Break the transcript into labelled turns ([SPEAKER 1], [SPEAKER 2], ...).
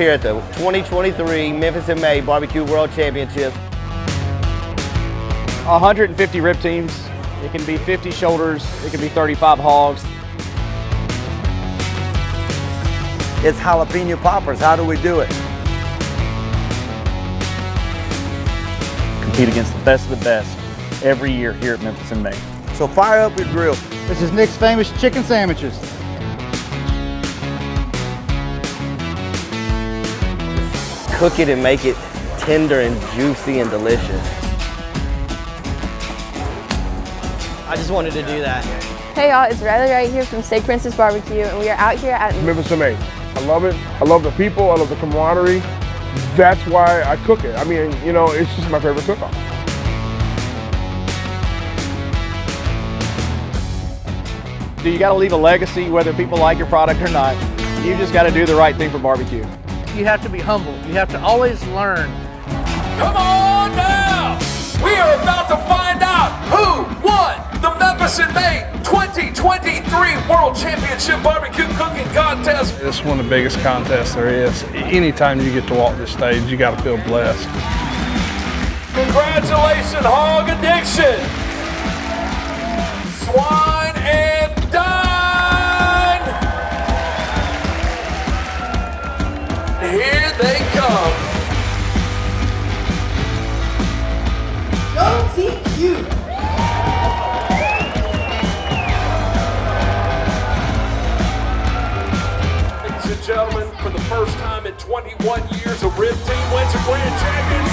[SPEAKER 1] here at the 2023 Memphis and May BBQ World Championships.
[SPEAKER 2] 150 rib teams. It can be 50 shoulders. It can be 35 hogs.
[SPEAKER 3] It's jalapeno poppers. How do we do it?
[SPEAKER 4] Compete against the best of the best every year here at Memphis and May.
[SPEAKER 3] So fire up your grill.
[SPEAKER 5] This is Nick's famous chicken sandwiches.
[SPEAKER 1] Cook it and make it tender and juicy and delicious.
[SPEAKER 6] I just wanted to do that.
[SPEAKER 7] Hey y'all, it's Riley right here from Steak Princess Barbecue, and we are out here at
[SPEAKER 8] Memphis and May. I love it. I love the people. I love the camaraderie. That's why I cook it. I mean, you know, it's just my favorite cook-off.
[SPEAKER 2] You got to leave a legacy whether people like your product or not. You just got to do the right thing for barbecue.
[SPEAKER 6] You have to be humble. You have to always learn.
[SPEAKER 9] Come on now! We are about to find out who won the Memphis and May 2023 World Championship Barbecue Cooking Contest.
[SPEAKER 8] It's one of the biggest contests there is. Anytime you get to walk this stage, you got to feel blessed.
[SPEAKER 9] Congratulations, Hog Addiction! Swine and Dine! Here they come.
[SPEAKER 10] BBQ.
[SPEAKER 9] Ladies and gentlemen, for the first time in 21 years, a rib team wins a grand championship.